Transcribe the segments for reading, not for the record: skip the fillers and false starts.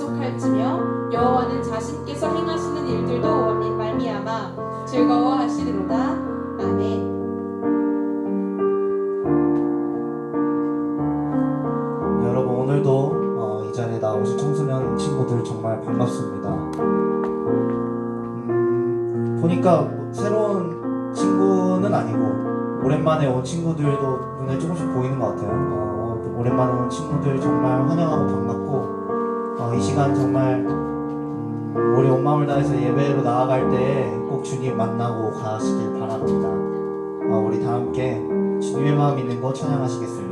만족할지며 여호와는 자신께서 행하시는 일들도 말미암아 즐거워하시리로다. 아멘. 여러분, 오늘도 이 자리에 나오신 청소년 친구들 정말 반갑습니다. 보니까 뭐 새로운 친구는 아니고 오랜만에 온 친구들도 눈에 조금씩 보이는 것 같아요. 오랜만에 온 친구들 정말 환영하고 반갑고, 이 시간 정말 우리 온 마음을 다해서 예배로 나아갈 때 꼭 주님 만나고 가시길 바랍니다. 우리 다 함께 주님의 마음 있는 곳 찬양하시겠습니다.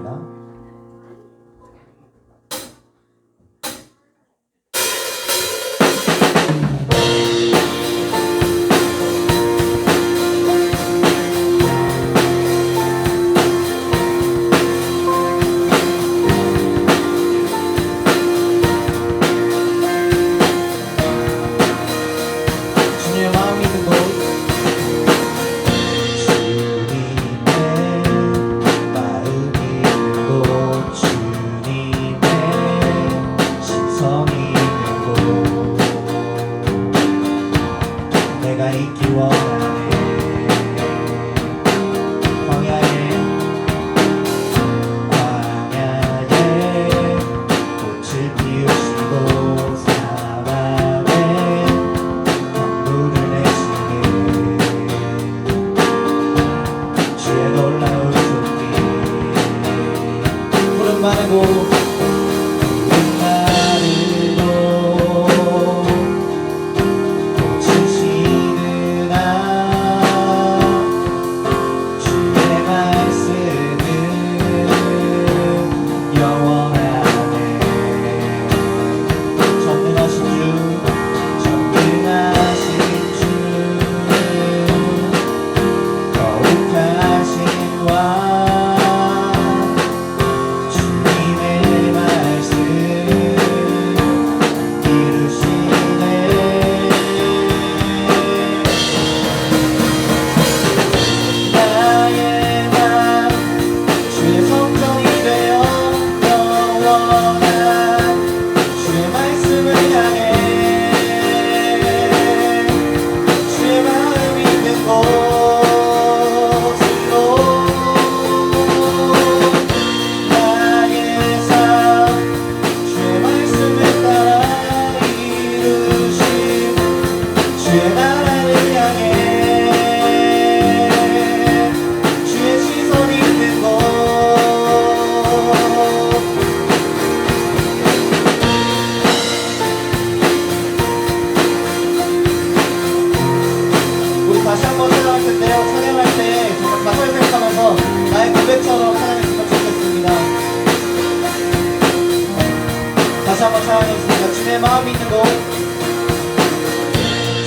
주님의 마음이 있는 곳,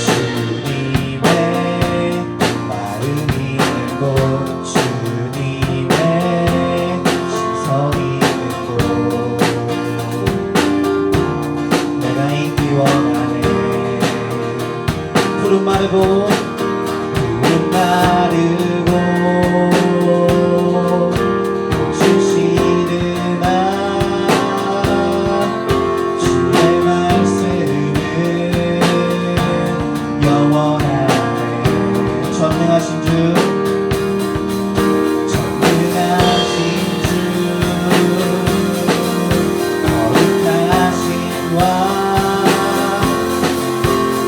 주님의 마음이 있는 곳, 주님의 시선이 있는 곳, 내가 있기 원하네. 푸른 마르고 푸른 마르고 전능하신 주, 전능하신 주, 거룩하신 왕,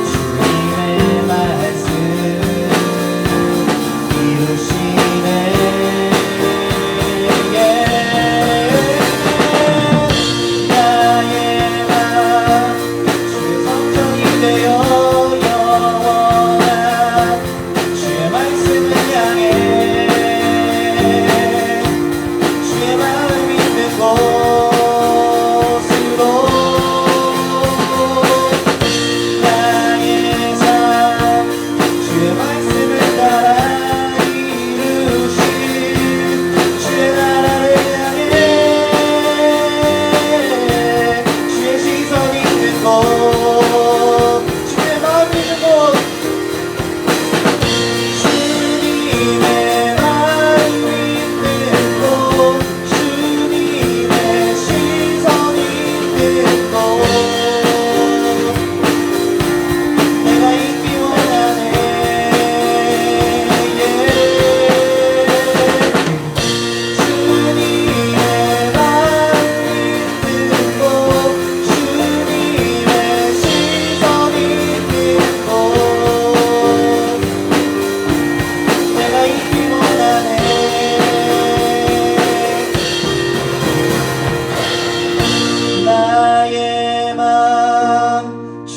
주님의 말씀 이루시네. 나의 맘 주의 성전이 되어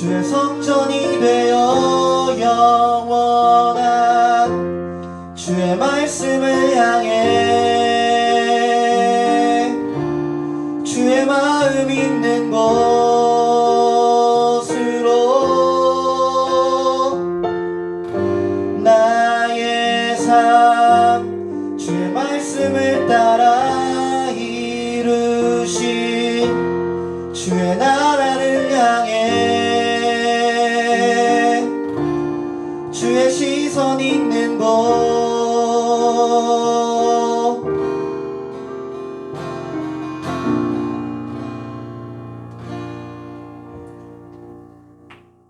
주의 성전이 되어 영원한 주의 말씀을 향해 주의 마음 있는 곳으로 나의 삶 주의 말씀을 따라 이루신 주의 나라를 향해 주의 시선 있는 곳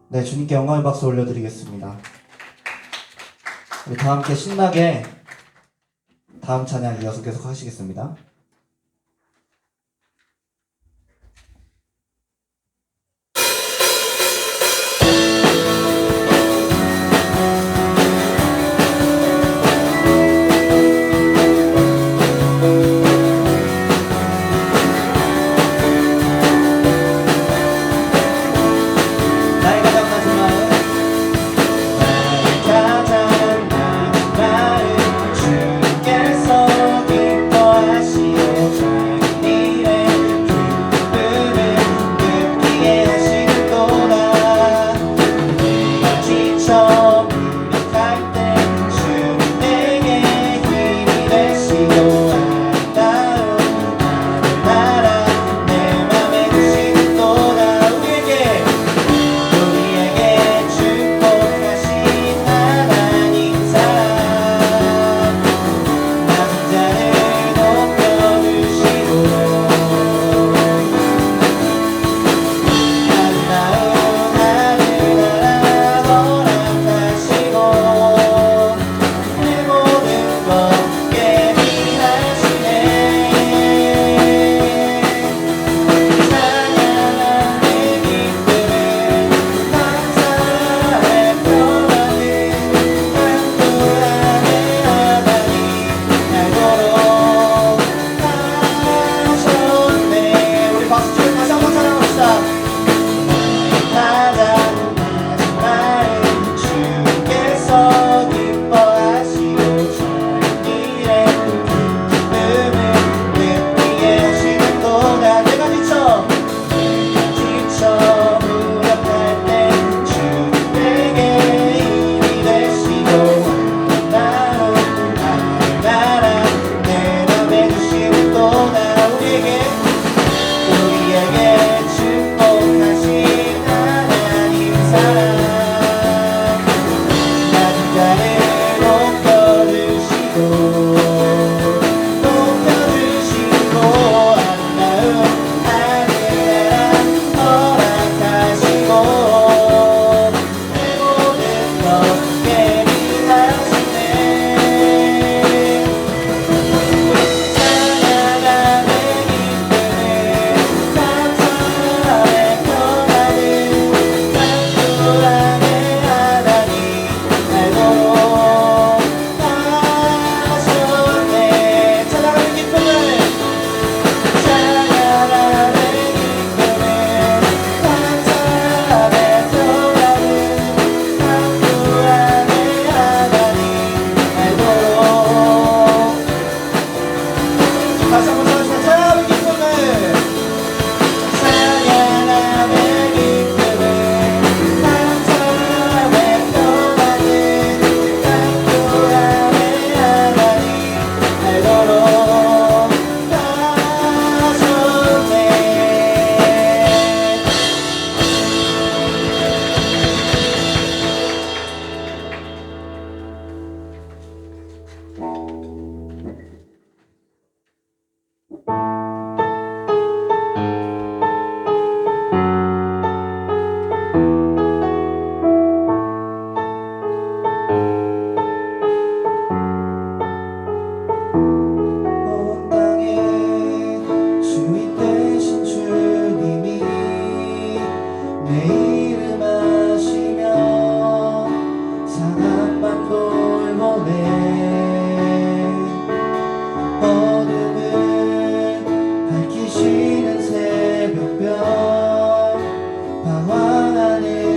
네, 주님께 영광의 박수 올려드리겠습니다. 우리 다 함께 신나게 다음 찬양 이어서 계속 하시겠습니다. 밝히시는 새벽별 방황하는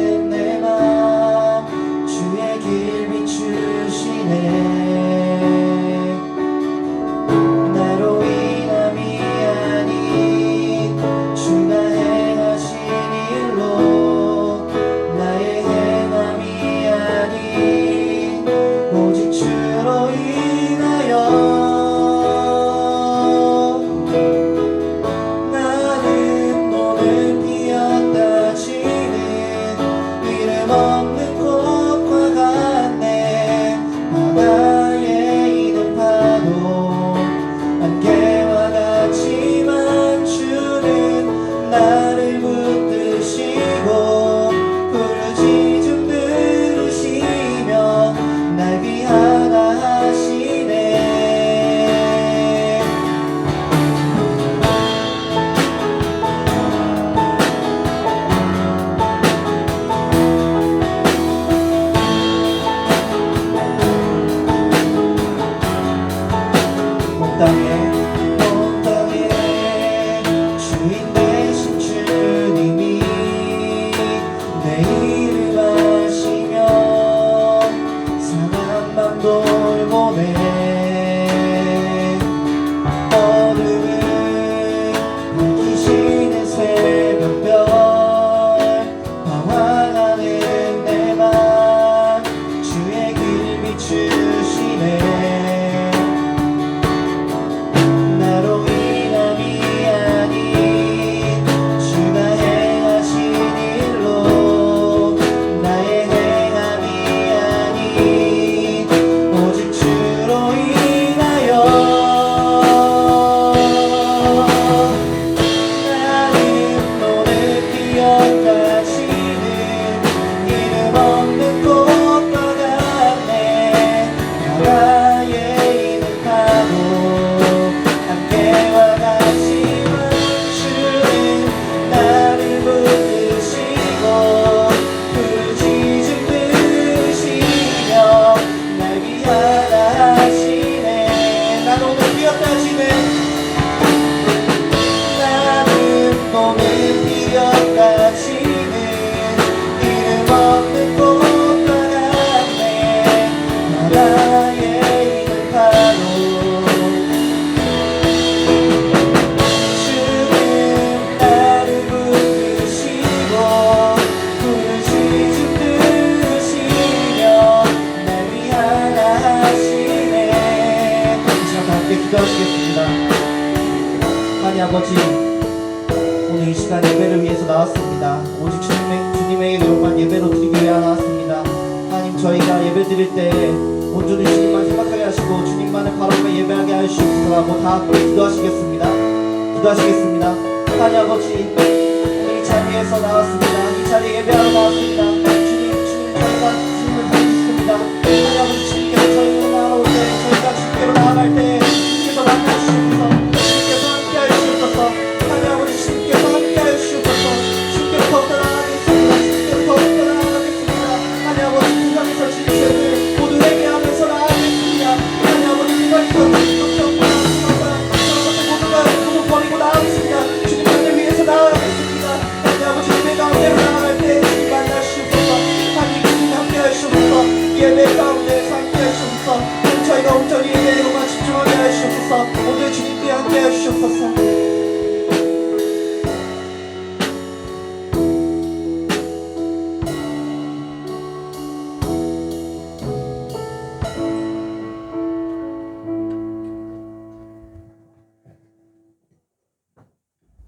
주의 이름 하시며 상한 밤 돌보네 어둠을 밝히시는 새벽별 방황하는 내 맘 주의 길 비추시네 나로 인함이 아닌 주가 행하신 일로 나의 행함이 아닌 오직 주로 인하여 나는 너를 기억하시는 이름 없는 꽃과 같네 바다에 있는 파도 함께와 같지만 주는 나를 붙드시고 부르짖음 들으시며 날 위하다 하시네 난 오늘 기억하시네 나는 오늘 기억하시는 이름 없는 꽃과 같네 바다에 있는 파도 주는 나를 붙드시고 부르짖음 들으시며 날 위하다 하시네 이 시간 함께 기도하시겠습니다. 하나님 아버지 오늘 이 시간 예배를 위해서 나왔습니다. 오직 주님의 이름만 예배로 드리기 위해 나왔습니다. 하나님 저희가 예배 드릴 때 온전히 주님만 생각하게 하시고 주님만을 바라보며 예배하게 하시옵소서 다 함께 기도하시겠습니다. 기도하시겠습니다. 하나님 아버지 오늘 이 자리에서 나왔습니다. 이 자리에 예배하러 나왔습니다. 주님 저희가 주님을 닮습니다. 하나님 아버지 주님께서 저희로 나아올 때 저희가 주님께로 나아갈 때 주님께서 만나주시옵소서 주님께서 함께 하시옵소서 하나님 아버지 주님께서 함께 하시옵소서 주님께서 더욱더 나아가겠습니다. 주님께서 더욱더 나아가겠습니다. 하나님 아버지 세상에서 지은 죄를 모두 회개하면서 나아가겠습니다. 하나님 아버지 세상에서 모두 버리고 나아가겠습니다. 주님만을 위해서 나아가겠습니다. 하나님 아버지 예배 가운데로 나아갈 때 주님 만나시옵소서 하나님 주님 함께 하시옵소서 예배 가운데에서 함께 하시옵소서 저희가 온전히 예배로만 집중하게 하시옵소서 오늘 주님께 함께 하시옵소서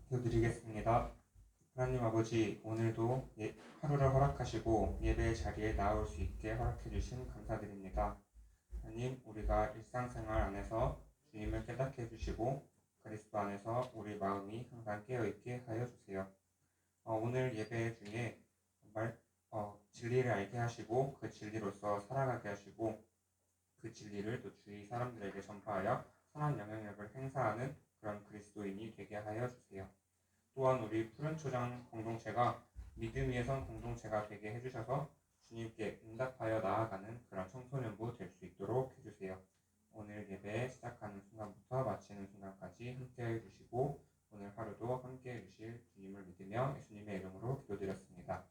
기도드리겠습니다. 하나님 아버지 오늘도 하루를 허락하시고 예배의 자리에 나올 수 있게 허락해 주심 감사드립니다. 하나님 우리가 일상생활 안에서 주님을 깨닫게 해주시고 그리스도 안에서 우리 마음이 항상 깨어있게 하여 주세요. 오늘 예배 중에 정말 진리를 알게 하시고 그 진리로서 살아가게 하시고 그 진리를 또 주위 사람들에게 전파하여 선한 영향력을 행사하는 그런 그리스도인이 되게 하여 주세요. 또한 우리 푸른 초장 공동체가 믿음 위에 선 공동체가 되게 해주셔서 주님께 응답하여 나아가는 그런 청소년부 될 수 있도록 해주세요. 오늘 예배 시작하는 순간부터 마치는 순간까지 함께 해주시고 오늘 하루도 함께 해주실 주님을 믿으며 예수님의 이름으로 기도드렸습니다.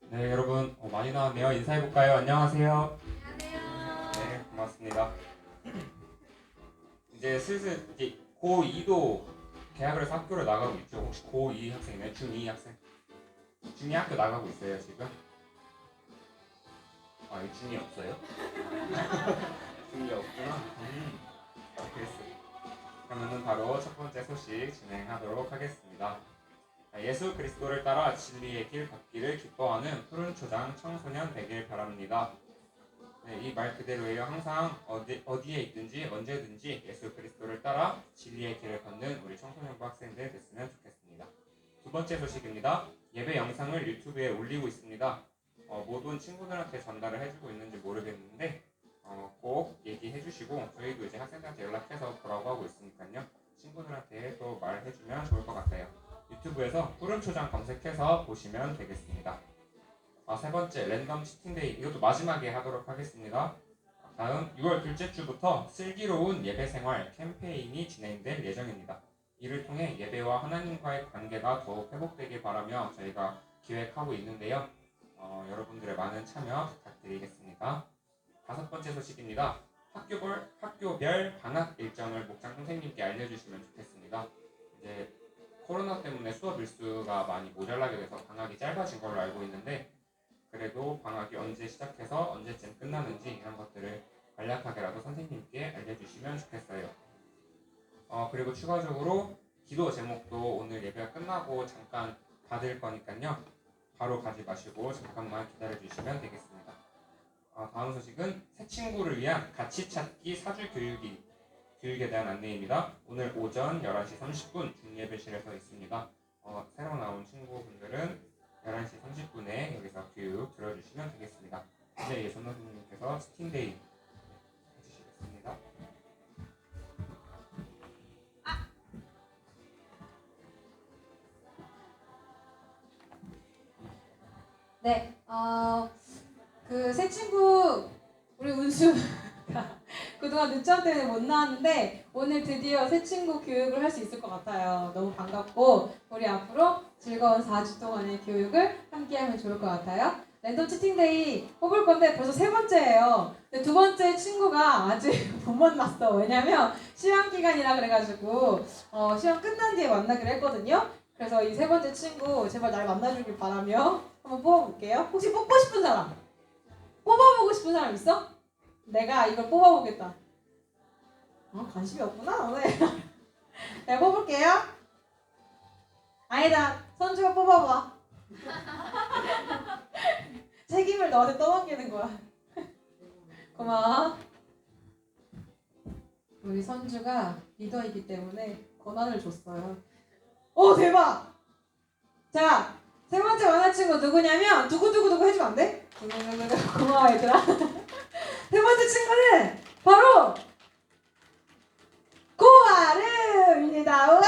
네, 여러분 많이 나왔네요. 인사해볼까요? 안녕하세요. 네, 고맙습니다. 이제 슬슬 이제 고2도 대학을 해서 학교를 나가고 있죠. 혹시 고2 학생이나요? 중2 학생? 중2 학교 나가고 있어요 지금? 아, 이 중2 없어요? 중2 없구나. 그랬어요. 그러면은 바로 첫 번째 소식 진행하도록 하겠습니다. 예수 그리스도를 따라 진리의 길 걷기를 기뻐하는 푸른 초장 청소년 되길 바랍니다. 네, 이 말 그대로예요. 항상 어디에 있든지 언제든지 예수 그리스도를 따라 진리의 길을 걷는 우리 청소년부 학생들 됐으면 좋겠습니다. 두 번째 소식입니다. 예배 영상을 유튜브에 올리고 있습니다. 모든 친구들한테 전달을 해주고 있는지 모르겠는데 꼭 얘기해 주시고 저희도 이제 학생들한테 연락해서 보라고 하고 있으니까요. 친구들 친구들한테 또 말해주면 좋을 것 같아요. 유튜브에서 푸른초장 검색해서 보시면 되겠습니다. 세 번째 랜덤 치팅데이, 이것도 마지막에 하도록 하겠습니다. 다음 6월 둘째 주부터 슬기로운 예배생활 캠페인이 진행될 예정입니다. 이를 통해 예배와 하나님과의 관계가 더욱 회복되길 바라며 저희가 기획하고 있는데요. 여러분들의 많은 참여 부탁드리겠습니다. 다섯 번째 소식입니다. 학교별 방학 일정을 목장 선생님께 알려주시면 좋겠습니다. 이제 코로나 때문에 수업 일수가 많이 모자라게 돼서 방학이 짧아진 걸로 알고 있는데, 그래도 방학이 언제 시작해서 언제쯤 끝나는지 이런 것들을 간략하게라도 선생님께 알려주시면 좋겠어요. 그리고 추가적으로 기도 제목도 오늘 예배가 끝나고 잠깐 받을 거니까요. 바로 가지 마시고 잠깐만 기다려 주시면 되겠습니다. 다음 소식은 새 친구를 위한 가치 찾기 사주 교육에 대한 안내입니다. 오늘 오전 11시 30분 중예배실에서 있습니다. 새로 나온 친구분들은 11시 30분에 여기서 교육 들어주시면 되겠습니다. 이제 예선 선생님께서 치팅데이 해주시겠습니다. 네, 그 새 친구 우리 운수가 그동안 늦잠 때문에 못 나왔는데 오늘 드디어 새 친구 교육을 할 수 있을 것 같아요. 너무 반갑고 우리 앞으로 즐거운 4주 동안의 교육을 함께하면 좋을 것 같아요. 랜덤 치팅데이 뽑을 건데 벌써 세 번째예요. 근데 두 번째 친구가 아직 못 만났어. 왜냐면 시험 기간이라 그래가지고 시험 끝난 뒤에 만나기로 했거든요. 그래서 이 세 번째 친구 제발 날 만나주길 바라며 한번 뽑아볼게요. 혹시 뽑고 싶은 사람? 뽑아보고 싶은 사람 있어? 내가 이걸 뽑아보겠다. 관심이 없구나 오늘. 내가 뽑을게요. 아니다, 선주가 뽑아봐. 책임을 너한테 떠넘기는 거야. 고마워. 우리 선주가 리더이기 때문에 권한을 줬어요. 오, 대박! 자, 세 번째 만화친구 누구냐면 두구두구두구 해주면 안 돼? 두구두구두구. 고마워 얘들아. 세 번째 친구는 바로 고아름입니다. 우와!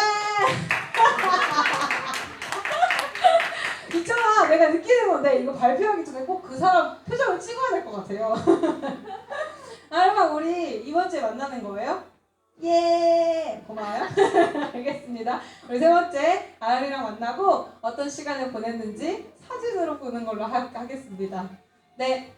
있잖아, 내가 느끼는 건데 이거 발표하기 전에 꼭 그 사람 표정을 찍어야 될 것 같아요. 여러분, 우리 이번 주에 만나는 거예요? 예, 고마워요. 알겠습니다. 우리 세 번째 아름이랑 만나고 어떤 시간을 보냈는지 사진으로 보는 걸로 하겠습니다. 네.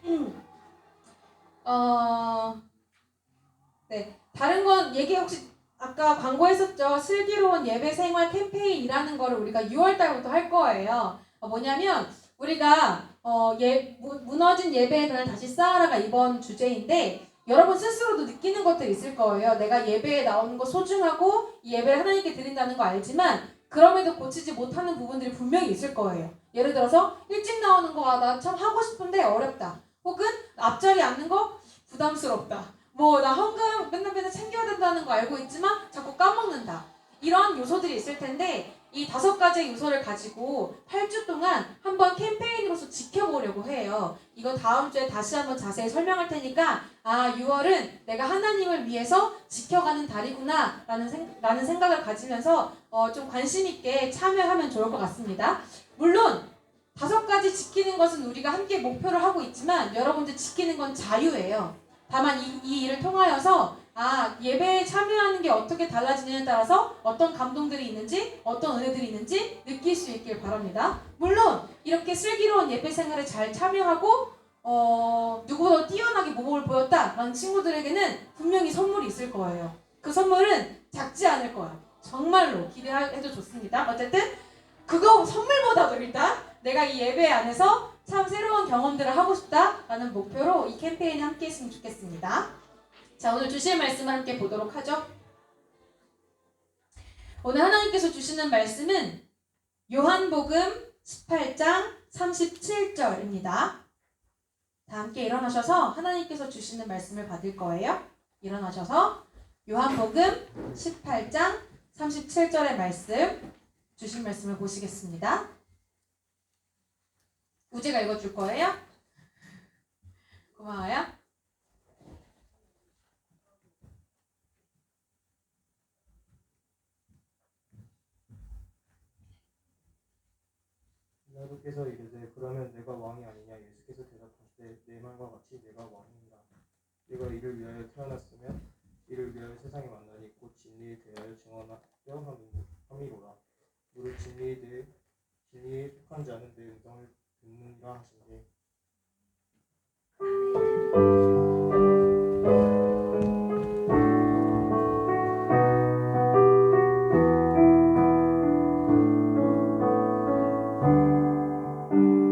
네. 다른 건 얘기 혹시 아까 광고했었죠. 슬기로운 예배 생활 캠페인이라는 거를 우리가 6월 달부터 할 거예요. 뭐냐면 우리가 무너진 예배의 단을 다시 쌓아라가 이번 주제인데, 여러분 스스로도 느끼는 것들이 있을 거예요. 내가 예배에 나오는 거 소중하고 이 예배를 하나님께 드린다는 거 알지만 그럼에도 고치지 못하는 부분들이 분명히 있을 거예요. 예를 들어서 일찍 나오는 거 나 참 하고 싶은데 어렵다. 혹은 앞자리 앉는 거 부담스럽다. 나 헌금 맨날 챙겨야 된다는 거 알고 있지만 자꾸 까먹는다. 이런 요소들이 있을 텐데 이 5가지 요소를 가지고 8주 동안 한번 캠페인으로서 지켜보려고 해요. 이거 다음 주에 다시 한번 자세히 설명할 테니까 6월은 내가 하나님을 위해서 지켜가는 달이구나 라는 생각을 가지면서 좀 관심 있게 참여하면 좋을 것 같습니다. 물론 5가지 지키는 것은 우리가 함께 목표를 하고 있지만 여러분들 지키는 건 자유예요. 다만 이 일을 통하여서 예배에 참여하는 게 어떻게 달라지느냐에 따라서 어떤 감동들이 있는지 어떤 은혜들이 있는지 느낄 수 있길 바랍니다. 물론 이렇게 슬기로운 예배 생활에 잘 참여하고 누구보다 뛰어나게 모범을 보였다라는 친구들에게는 분명히 선물이 있을 거예요. 그 선물은 작지 않을 거야. 정말로 기대해도 좋습니다. 어쨌든 그거 선물보다도 일단 내가 이 예배 안에서 참 새로운 경험들을 하고 싶다라는 목표로 이 캠페인에 함께 했으면 좋겠습니다. 자, 오늘 주실 말씀을 함께 보도록 하죠. 오늘 하나님께서 주시는 말씀은 요한복음 18장 37절입니다. 다 함께 일어나셔서 하나님께서 주시는 말씀을 받을 거예요. 일어나셔서 요한복음 18장 37절의 말씀, 주신 말씀을 보시겠습니다. 우재가 읽어줄 거예요. 고마워요. 사도께서 이르되 그러면 내가 왕이 아니냐. 예수께서 대답하시되 내 말과 같이 내가 왕이니라. 내가 이를 위하여 태어났으면 이를 위하여 세상에 만나니 곧 진리에 대하여 증언하려 함이로라. 무릇 진리에 속한 자는 내 음성을 듣느니라 하시니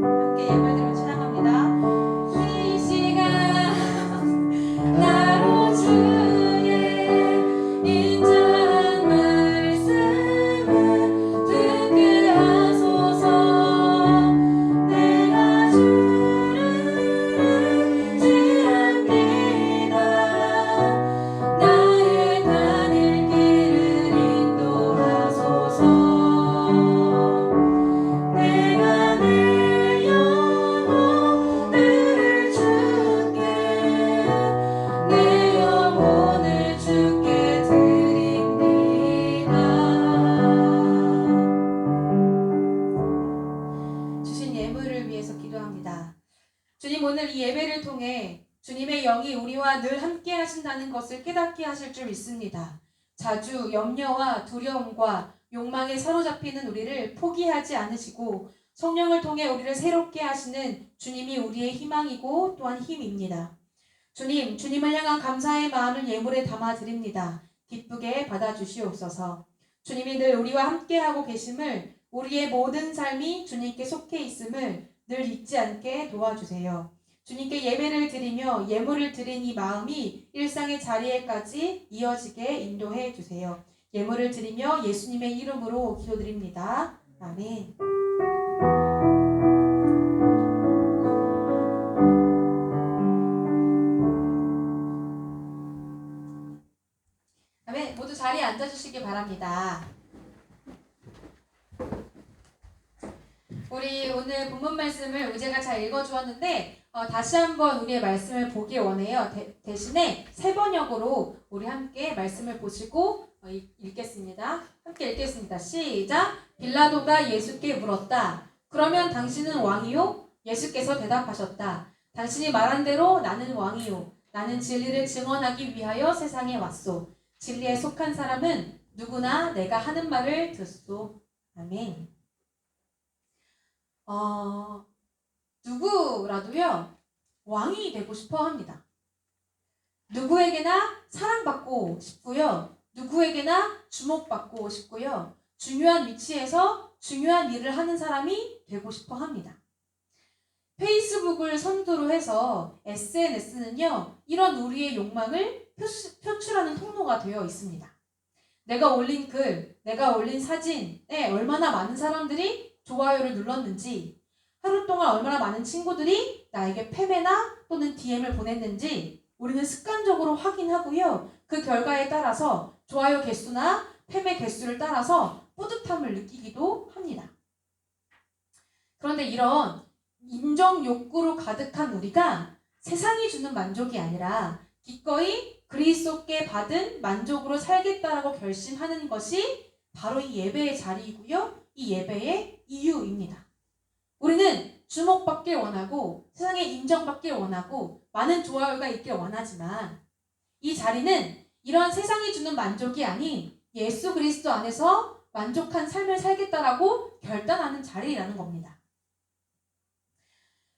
함께 예물 드리며 찬양합니다. 이 시간 나로 주의 인자한 말씀을 듣게 하소서. 내가 주를 의지합니다. 나의 가는 길을 인도하소서. 내가 내 영혼을 주께 드립니다. 주신 예물을 위해서 기도합니다. 주님, 오늘 이 예배를 통해 주님의 영이 우리와 늘 함께 하신다는 것을 깨닫게 하실 줄 믿습니다. 자주 염려와 두려움과 욕망에 사로잡히는 우리를 포기하지 않으시고 성령을 통해 우리를 새롭게 하시는 주님이 우리의 희망이고 또한 힘입니다. 주님, 주님을 향한 감사의 마음을 예물에 담아 드립니다. 기쁘게 받아주시옵소서. 주님이 늘 우리와 함께하고 계심을, 우리의 모든 삶이 주님께 속해 있음을 늘 잊지 않게 도와주세요. 주님께 예배를 드리며 예물을 드린 이 마음이 일상의 자리에까지 이어지게 인도해 주세요. 예물을 드리며 예수님의 이름으로 기도드립니다. 아멘. 아멘. 모두 자리에 앉아주시기 바랍니다. 우리 오늘 본문 말씀을 우재가 잘 읽어주었는데 다시 한번 우리의 말씀을 보기 원해요. 대신에 새 번역으로 우리 함께 말씀을 보시고 읽겠습니다. 함께 읽겠습니다. 시작! 빌라도가 예수께 물었다. 그러면 당신은 왕이요? 예수께서 대답하셨다. 당신이 말한 대로 나는 왕이요. 나는 진리를 증언하기 위하여 세상에 왔소. 진리에 속한 사람은 누구나 내가 하는 말을 듣소. 아멘. 누구라도요, 왕이 되고 싶어 합니다. 누구에게나 사랑받고 싶고요. 누구에게나 주목받고 싶고요. 중요한 위치에서 중요한 일을 하는 사람이 되고 싶어 합니다. 페이스북을 선두로 해서 SNS는요, 이런 우리의 욕망을 표출하는 통로가 되어 있습니다. 내가 올린 글, 내가 올린 사진에 얼마나 많은 사람들이 좋아요를 눌렀는지, 하루 동안 얼마나 많은 친구들이 나에게 팸이나 또는 DM을 보냈는지 우리는 습관적으로 확인하고요. 그 결과에 따라서 좋아요 개수나 팸의 개수를 따라서 뿌듯함을 느끼기도 합니다. 그런데 이런 인정 욕구로 가득한 우리가 세상이 주는 만족이 아니라 기꺼이 그리스도께 받은 만족으로 살겠다라고 결심하는 것이 바로 이 예배의 자리이고요. 이 예배의 이유입니다. 우리는 주목받길 원하고 세상에 인정받길 원하고 많은 좋아요가 있길 원하지만 이 자리는 이런 세상이 주는 만족이 아닌 예수 그리스도 안에서 만족한 삶을 살겠다라고 결단하는 자리라는 겁니다.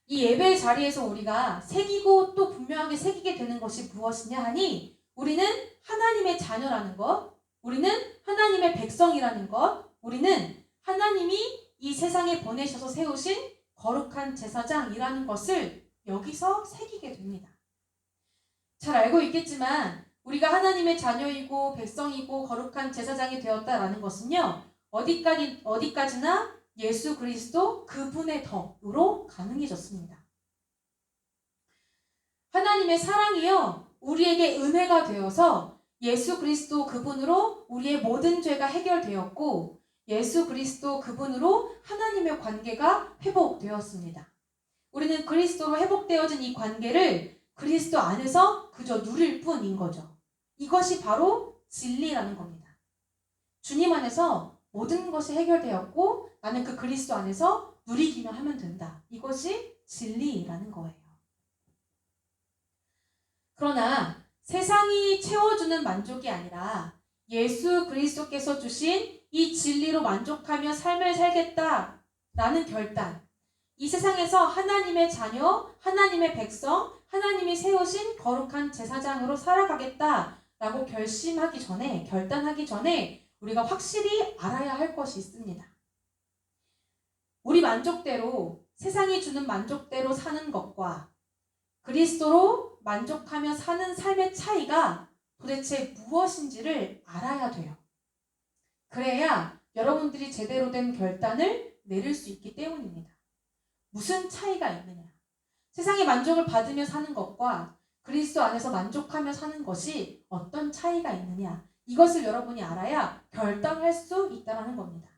이 예배의 자리에서 우리가 새기고 또 분명하게 새기게 되는 것이 무엇이냐 하니 우리는 하나님의 자녀라는 것, 우리는 하나님의 백성이라는 것, 우리는 하나님이 이 세상에 보내셔서 세우신 거룩한 제사장이라는 것을 여기서 새기게 됩니다. 잘 알고 있겠지만 우리가 하나님의 자녀이고 백성이고 거룩한 제사장이 되었다라는 것은요. 어디까지나 예수 그리스도 그분의 덕으로 가능해졌습니다. 하나님의 사랑이요. 우리에게 은혜가 되어서 예수 그리스도 그분으로 우리의 모든 죄가 해결되었고 예수 그리스도 그분으로 하나님의 관계가 회복되었습니다. 우리는 그리스도로 회복되어진 이 관계를 그리스도 안에서 그저 누릴 뿐인 거죠. 이것이 바로 진리라는 겁니다. 주님 안에서 모든 것이 해결되었고 나는 그 그리스도 안에서 누리기만 하면 된다. 이것이 진리라는 거예요. 그러나 세상이 채워주는 만족이 아니라 예수 그리스도께서 주신 이 진리로 만족하며 삶을 살겠다라는 결단, 이 세상에서 하나님의 자녀, 하나님의 백성, 하나님이 세우신 거룩한 제사장으로 살아가겠다라고 결단하기 전에 우리가 확실히 알아야 할 것이 있습니다. 우리 만족대로, 세상이 주는 만족대로 사는 것과 그리스도로 만족하며 사는 삶의 차이가 도대체 무엇인지를 알아야 돼요. 그래야 여러분들이 제대로 된 결단을 내릴 수 있기 때문입니다. 무슨 차이가 있느냐? 세상의 만족을 받으며 사는 것과 그리스도 안에서 만족하며 사는 것이 어떤 차이가 있느냐? 이것을 여러분이 알아야 결단할 수 있다는 겁니다.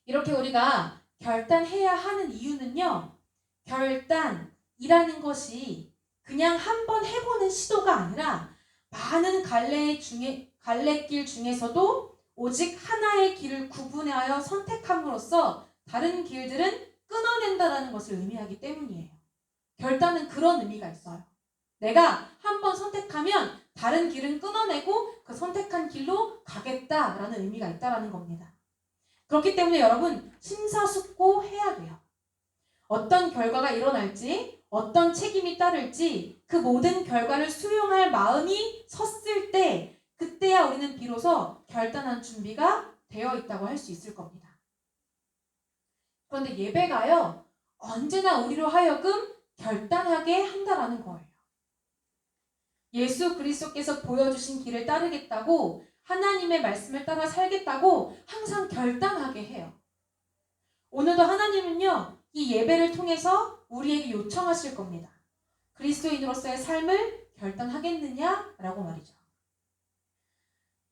이렇게 우리가 결단해야 하는 이유는요, 결단이라는 것이 그냥 한번 해보는 시도가 아니라 많은 갈래길 중에서도 오직 하나의 길을 구분하여 선택함으로써 다른 길들은 끊어낸다는 것을 의미하기 때문이에요. 결단은 그런 의미가 있어요. 내가 한번 선택하면 다른 길은 끊어내고 그 선택한 길로 가겠다라는 의미가 있다는 겁니다. 그렇기 때문에 여러분 심사숙고해야 돼요. 어떤 결과가 일어날지, 어떤 책임이 따를지 그 모든 결과를 수용할 마음이 섰을 때 그때야 우리는 비로소 결단한 준비가 되어 있다고 할 수 있을 겁니다. 그런데 예배가요, 언제나 우리로 하여금 결단하게 한다라는 거예요. 예수 그리스도께서 보여주신 길을 따르겠다고, 하나님의 말씀을 따라 살겠다고 항상 결단하게 해요. 오늘도 하나님은요, 이 예배를 통해서 우리에게 요청하실 겁니다. 그리스도인으로서의 삶을 결단하겠느냐라고 말이죠.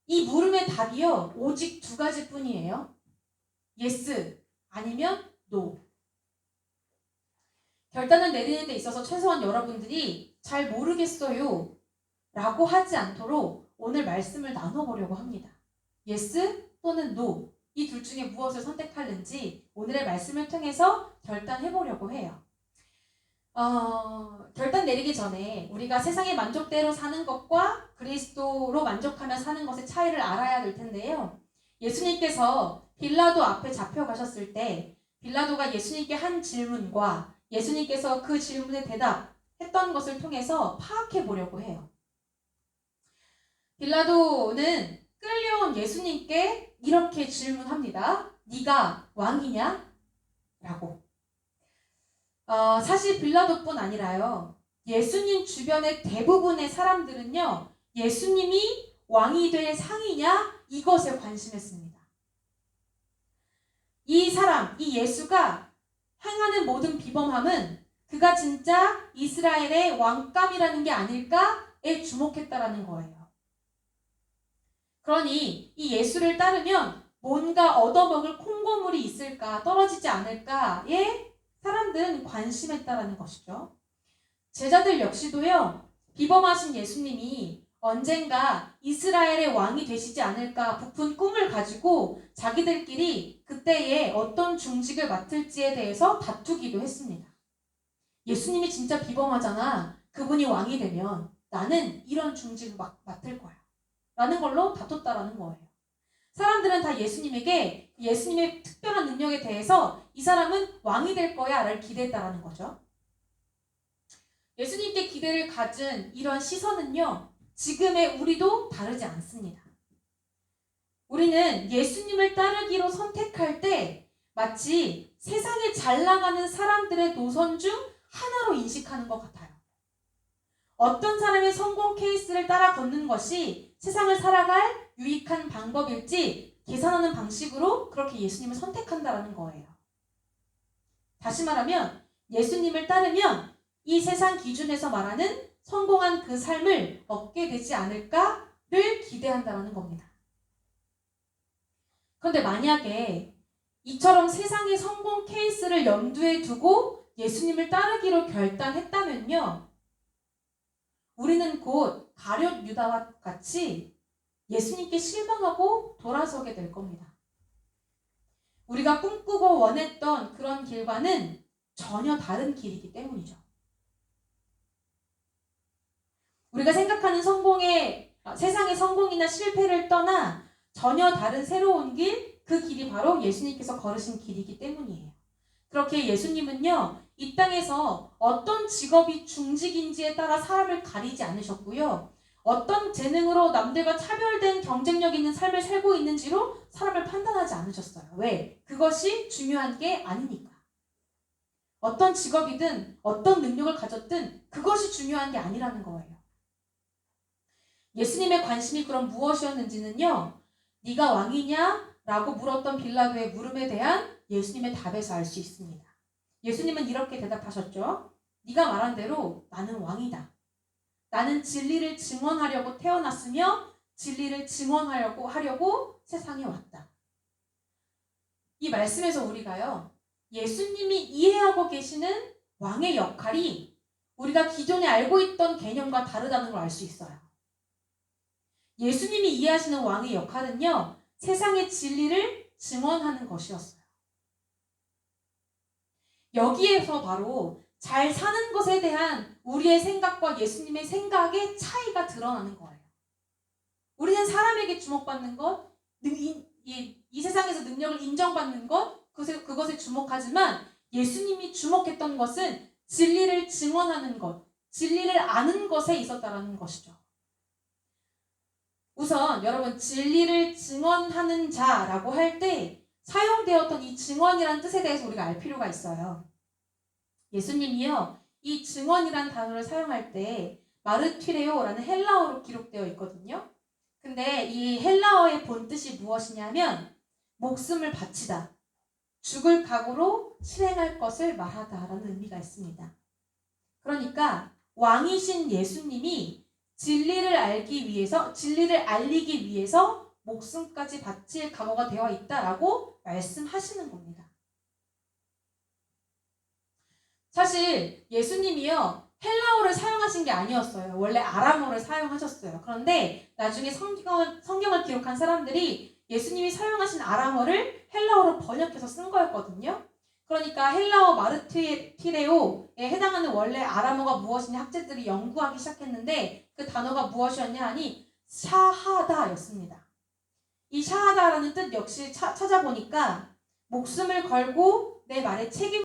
이 물음의 답이요, 오직 두 가지뿐이에요. yes, 아니면 no. 결단을 내리는 데 있어서 최소한 여러분들이 잘 모르겠어요 라고 하지 않도록 오늘 말씀을 나눠보려고 합니다. yes 또는 no, 이 둘 중에 무엇을 선택할는지 오늘의 말씀을 통해서 결단해보려고 해요. 결단 내리기 전에 우리가 세상의 만족대로 사는 것과 그리스도로 만족하며 사는 것의 차이를 알아야 될 텐데요. 예수님께서 빌라도 앞에 잡혀가셨을 때 빌라도가 예수님께 한 질문과 예수님께서 그 질문에 대답했던 것을 통해서 파악해 보려고 해요. 빌라도는 끌려온 예수님께 이렇게 질문합니다. 네가 왕이냐? 라고. 사실 빌라도뿐 아니라요, 예수님 주변의 대부분의 사람들은요, 예수님이 왕이 될 상이냐? 이것에 관심했습니다. 이 사람, 이 예수가 행하는 모든 비범함은 그가 진짜 이스라엘의 왕감이라는 게 아닐까에 주목했다라는 거예요. 그러니 이 예수를 따르면 뭔가 얻어먹을 콩고물이 있을까, 떨어지지 않을까에 사람들은 관심했다라는 것이죠. 제자들 역시도요, 비범하신 예수님이 언젠가 이스라엘의 왕이 되시지 않을까 부푼 꿈을 가지고 자기들끼리 그때에 어떤 중직을 맡을지에 대해서 다투기도 했습니다. 예수님이 진짜 비범하잖아. 그분이 왕이 되면 나는 이런 중직을 맡을 거야 라는 걸로 다퉜다라는 거예요. 사람들은 다 예수님에게 예수님의 특별한 능력에 대해서 이 사람은 왕이 될 거야 라를 기대했다라는 거죠. 예수님께 기대를 가진 이런 시선은요, 지금의 우리도 다르지 않습니다. 우리는 예수님을 따르기로 선택할 때 마치 세상에 잘 나가는 사람들의 노선 중 하나로 인식하는 것 같아요. 어떤 사람의 성공 케이스를 따라 걷는 것이 세상을 살아갈 유익한 방법일지 계산하는 방식으로 그렇게 예수님을 선택한다라는 거예요. 다시 말하면 예수님을 따르면 이 세상 기준에서 말하는 성공한 그 삶을 얻게 되지 않을까를 기대한다는 겁니다. 그런데 만약에 이처럼 세상의 성공 케이스를 염두에 두고 예수님을 따르기로 결단했다면요, 우리는 곧 가룟 유다와 같이 예수님께 실망하고 돌아서게 될 겁니다. 우리가 꿈꾸고 원했던 그런 길과는 전혀 다른 길이기 때문이죠. 우리가 생각하는 세상의 성공이나 실패를 떠나 전혀 다른 새로운 길, 그 길이 바로 예수님께서 걸으신 길이기 때문이에요. 그렇게 예수님은요, 이 땅에서 어떤 직업이 중직인지에 따라 사람을 가리지 않으셨고요. 어떤 재능으로 남들과 차별된 경쟁력 있는 삶을 살고 있는지로 사람을 판단하지 않으셨어요. 왜? 그것이 중요한 게 아니니까. 어떤 직업이든 어떤 능력을 가졌든 그것이 중요한 게 아니라는 거예요. 예수님의 관심이 그럼 무엇이었는지는요, 네가 왕이냐? 라고 물었던 빌라도의 물음에 대한 예수님의 답에서 알 수 있습니다. 예수님은 이렇게 대답하셨죠. 네가 말한 대로 나는 왕이다. 나는 진리를 증언하려고 태어났으며 진리를 증언하려고 세상에 왔다. 이 말씀에서 우리가요, 예수님이 이해하고 계시는 왕의 역할이 우리가 기존에 알고 있던 개념과 다르다는 걸 알 수 있어요. 예수님이 이해하시는 왕의 역할은요, 세상의 진리를 증언하는 것이었어요. 여기에서 바로 잘 사는 것에 대한 우리의 생각과 예수님의 생각의 차이가 드러나는 거예요. 우리는 사람에게 주목받는 것, 이 세상에서 능력을 인정받는 것, 그것에 주목하지만 예수님이 주목했던 것은 진리를 증언하는 것, 진리를 아는 것에 있었다는 것이죠. 우선 여러분, 진리를 증언하는 자라고 할 때 사용되었던 이 증언이라는 뜻에 대해서 우리가 알 필요가 있어요. 예수님이요, 이 증언이라는 단어를 사용할 때 마르튀레오라는 헬라어로 기록되어 있거든요. 근데 이 헬라어의 본뜻이 무엇이냐면 목숨을 바치다, 죽을 각오로 실행할 것을 말하다라는 의미가 있습니다. 그러니까 왕이신 예수님이 진리를 알리기 위해서 목숨까지 바칠 각오가 되어 있다라고 말씀하시는 겁니다. 사실 예수님이요, 헬라어를 사용하신 게 아니었어요. 원래 아람어를 사용하셨어요. 그런데 나중에 성경을 기록한 사람들이 예수님이 사용하신 아람어를 헬라어로 번역해서 쓴 거였거든요. 그러니까 헬라어 마르튀레오에 해당하는 원래 아람어가 무엇이냐 학자들이 연구하기 시작했는데 그 단어가 무엇이었냐 하니 샤하다였습니다. 이 샤하다라는 뜻 역시 찾아보니까 목숨을 걸고 내 말에 책임